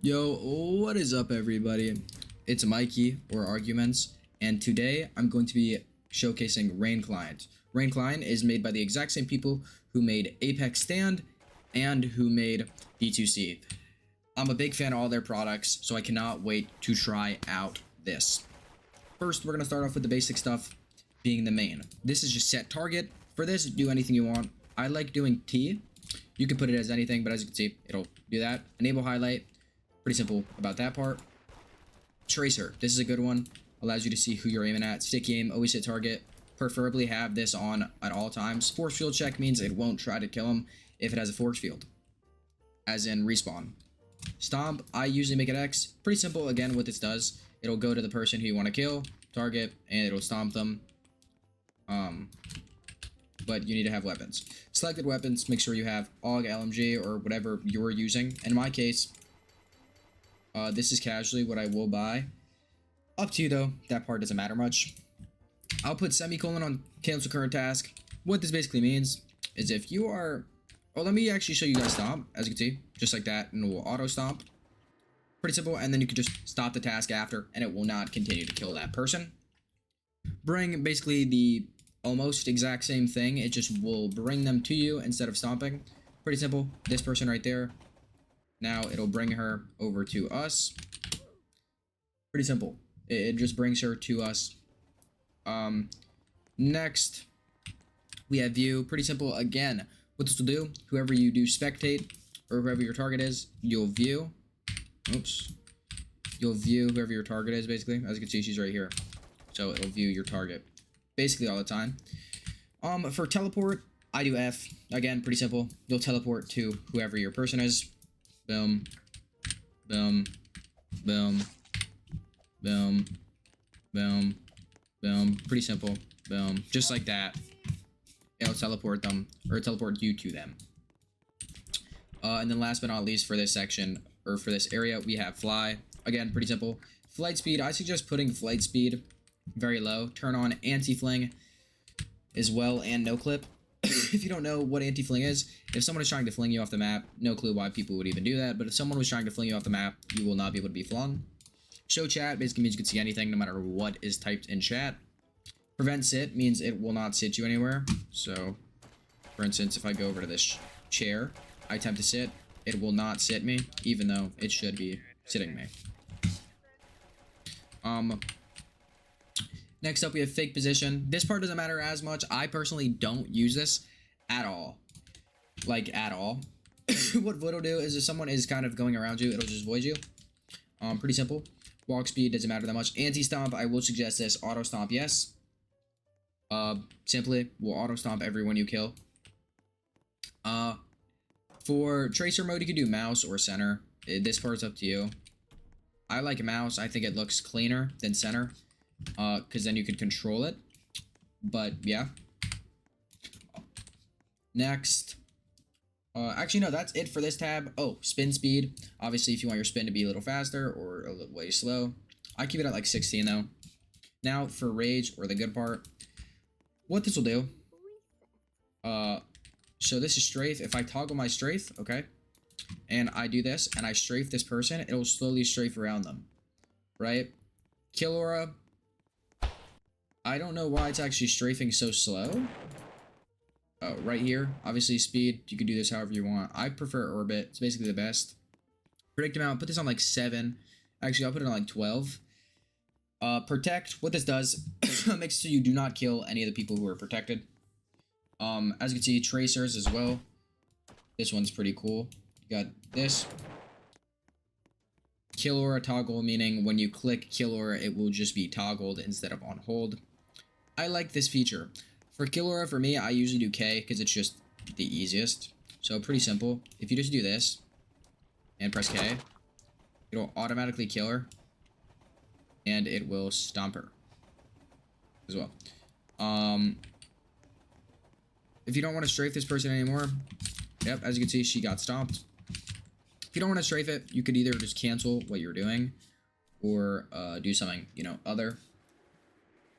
Yo, what is up, everybody? It's Mikey, or Arguments, and today I'm going to be showcasing Rain Client. Rain Client is made by the exact same people who made Apex Stand and who made D2C. I'm a big fan of all their products, so I cannot wait to try out this. First, we're going to start off with the basic stuff, being the main. This is just set target. For this, do anything you want. I like doing T. You can put it as anything, but as you can see, it'll do that. Enable highlight. Pretty simple about that part. Tracer, this is a good one. Allows you to see who you're aiming at. Stick aim, always hit target. Preferably have this on at all times. Force field check means it won't try to kill him if it has a force field, as in respawn. Stomp, I usually make it X. Pretty simple again what this does. It'll go to the person who you want to kill, target, and it'll stomp them. But you need to have weapons. Selected weapons, make sure you have AUG, LMG, or whatever you're using. In my case, this is casually what I will buy. Up to you though, that part doesn't matter much. I'll put semicolon on cancel current task. What this basically means is if you are... Oh, let me actually show you guys stomp, as you can see. Just like that, and it will auto stomp. Pretty simple, and then you can just stop the task after, and it will not continue to kill that person. Bring, basically the almost exact same thing. It just will bring them to you instead of stomping. Pretty simple. This person right there. Now it'll bring her over to us. Pretty simple. It just brings her to us. Next, we have view. Pretty simple. Again, what this will do, whoever you do spectate, or whoever your target is, you'll view. Oops. You'll view whoever your target is, basically. As you can see, she's right here. So it'll view your target basically all the time. For teleport, I do F. Again, pretty simple. You'll teleport to whoever your person is. Boom, boom, boom, boom, boom, boom. Pretty simple. Boom. Just like that. It'll teleport them, or teleport you to them. And then last but not least for this section, or for this area, we have fly. Again, pretty simple. Flight speed, I suggest putting flight speed very low. Turn on anti-fling as well, and no clip. If you don't know what anti-fling is, if someone is trying to fling you off the map, no clue why people would even do that, but if someone was trying to fling you off the map, you will not be able to be flung. Show chat basically means you can see anything no matter what is typed in chat. Prevent sit means it will not sit you anywhere. So, for instance, if I go over to this chair, I attempt to sit, it will not sit me, even though it should be sitting me. Next up, we have fake position. This part doesn't matter as much. I personally don't use this at all. Like, at all. What Void will do is if someone is kind of going around you, it'll just void you. Pretty simple. Walk speed doesn't matter that much. Anti-stomp, I will suggest this. Auto stomp, yes. Simply, will auto stomp everyone you kill. For tracer mode, you can do mouse or center. This part's up to you. I like mouse. I think it looks cleaner than center. Because then you could control it. But, yeah. Next. Actually, no, that's it for this tab. Oh, spin speed. Obviously, if you want your spin to be a little faster or a little way slow. I keep it at like 16, though. Now, for rage, or the good part. What this will do. So this is strafe. If I toggle my strafe, okay, and I do this, and I strafe this person, it'll slowly strafe around them. Right? Kill aura. I don't know why it's actually strafing so slow. Oh, right here, obviously speed. You can do this however you want. I prefer orbit. It's basically the best. Predict amount. Put this on like 7. Actually, I'll put it on like 12. Protect. What this does makes so you do not kill any of the people who are protected. As you can see, tracers as well. This one's pretty cool. You got this. Kill aura toggle, meaning when you click kill aura, it will just be toggled instead of on hold. I like this feature. For kill aura, for me, I usually do K because it's just the easiest. So pretty simple. If you just do this and press K, it'll automatically kill her and it will stomp her as well. If you don't want to strafe this person anymore, yep, as you can see, she got stomped. If you don't want to strafe it, you could either just cancel what you're doing or do something, you know, other.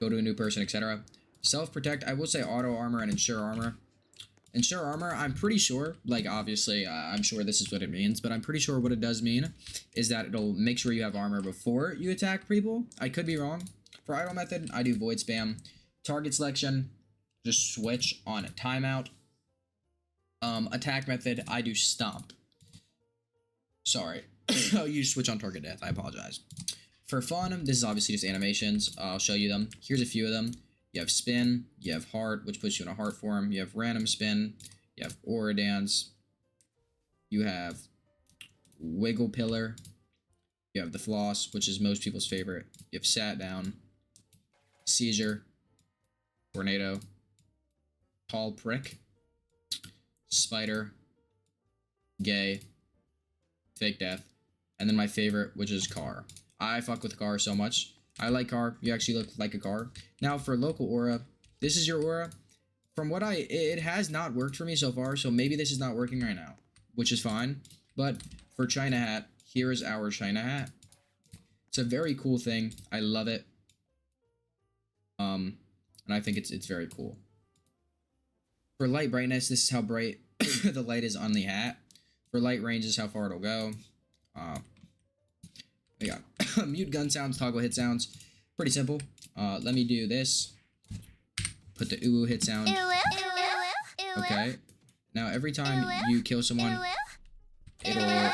Go to a new person, etc. Self-protect, I will say auto armor and ensure armor. Ensure armor, I'm pretty sure, like obviously, I'm sure this is what it means, but I'm pretty sure what it does mean is that it'll make sure you have armor before you attack people. I could be wrong. For idle method, I do void spam. Target selection, just switch on a timeout. Attack method, I do stomp. Sorry. Oh, you switch on target death. I apologize. For fun, this is obviously just animations. I'll show you them. Here's a few of them. You have spin, you have heart, which puts you in a heart form. You have random spin, you have aura dance, you have wiggle pillar, you have the floss, which is most people's favorite. You have sat down, seizure, tornado, tall prick, spider, gay, fake death, and then my favorite, which is car. I fuck with car so much. I like car. You actually look like a car. Now for local aura, this is your aura. From what it has not worked for me so far, so maybe this is not working right now, which is fine. But for China hat, here is our China hat. It's a very cool thing. I love it. And I think it's very cool. For light brightness, this is how bright the light is on the hat. For light range, this is how far it'll go. Yeah, mute gun sounds, toggle hit sounds. Pretty simple. Let me do this. Put the ooh hit sound. Okay. Now every time you kill someone, it'll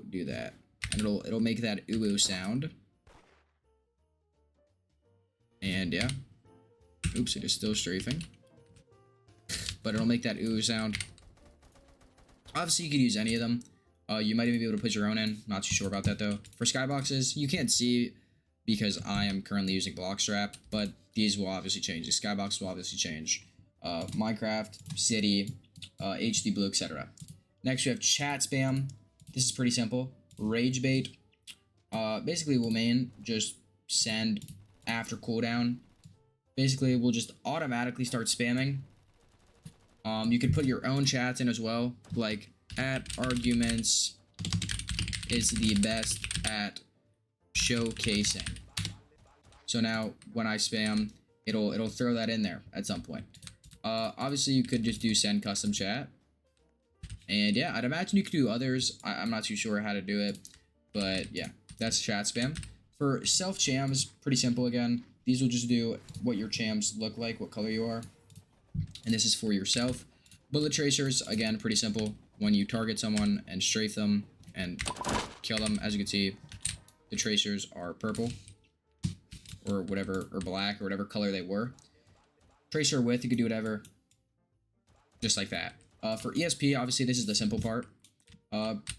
do that, and it'll make that ooh sound. And yeah. Oops, it is still strafing. But it'll make that ooh sound. Obviously, you could use any of them. You might even be able to put your own in. Not too sure about that though. For skyboxes, you can't see because I am currently using Blockstrap, but these will obviously change. The skybox will obviously change. Minecraft, City, HD Blue, etc. Next, we have chat spam. This is pretty simple. Rage bait. Basically, we'll just send after cooldown. Basically, we'll just automatically start spamming. You can put your own chats in as well, like @arguments is the best at showcasing. So now when I spam, it'll throw that in there at some point. Obviously you could just do send custom chat. And yeah, I'd imagine you could do others. I'm not too sure how to do it, but yeah, that's chat spam. For self chams, pretty simple again. These will just do what your chams look like, what color you are. And this is for yourself. Bullet tracers, again, pretty simple. When you target someone and strafe them and kill them, as you can see, the tracers are purple or whatever, or black, or whatever color they were. Tracer width, you could do whatever, just like that. For ESP, obviously this is the simple part.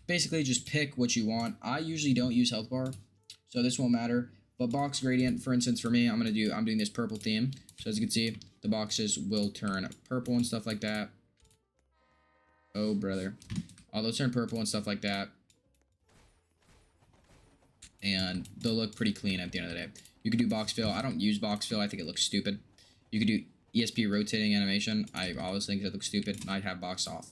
Basically just pick what you want. I usually don't use health bar, so this won't matter. But box gradient, for instance, for me, I'm doing this purple theme. So as you can see, the boxes will turn purple and stuff like that. Oh, brother. They'll turn purple and stuff like that. And they'll look pretty clean at the end of the day. You could do box fill. I don't use box fill. I think it looks stupid. You could do ESP rotating animation. I always think it looks stupid. I'd have box off.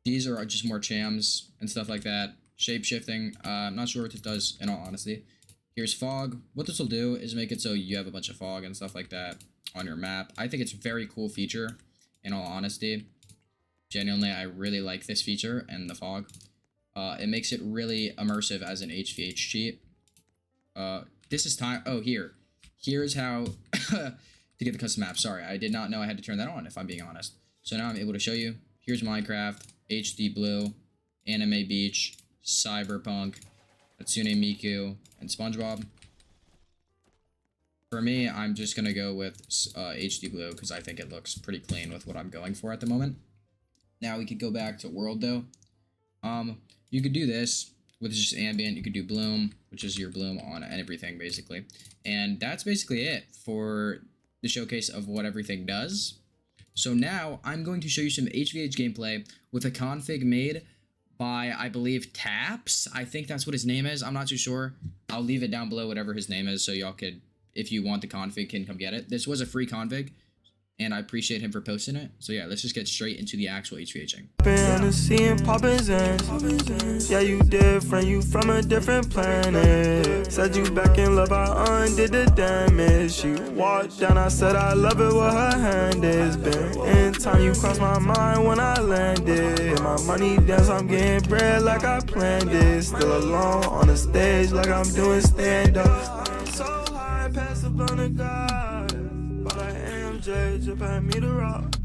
These are just more chams and stuff like that. Shape shifting. I'm not sure what this does, in all honesty. Here's fog. What this will do is make it so you have a bunch of fog and stuff like that on your map. I think it's a very cool feature, in all honesty. Genuinely, I really like this feature and the fog. It makes it really immersive as an HVH cheat. This is time. Oh, here. Here's how to get the custom map. Sorry, I did not know I had to turn that on, if I'm being honest. So now I'm able to show you. Here's Minecraft, HD Blue, Anime Beach, Cyberpunk, Hatsune Miku, and SpongeBob. For me, I'm just going to go with HD Blue because I think it looks pretty clean with what I'm going for at the moment. Now we could go back to World, though. You could do this with just ambient. You could do bloom, which is your bloom on everything, basically. And that's basically it for the showcase of what everything does. So now I'm going to show you some HVH gameplay with a config made by, I believe, Taps. I think that's what his name is. I'm not too sure. I'll leave it down below, whatever his name is, so y'all could, if you want the config, can come get it. This was a free config, and I appreciate him for posting it. So yeah, let's just get straight into the actual HVHing. Yeah, you different, you from a different planet. Said you back in love, I undid the damage. She walked down, I said I love it what her hand is. Been in time, you crossed my mind when I landed. Hit my money dance, I'm getting bread like I planned it. Still alone on the stage like I'm doing stand-up. I'm so high, pass up on the God. But I am J, just pay me the rock.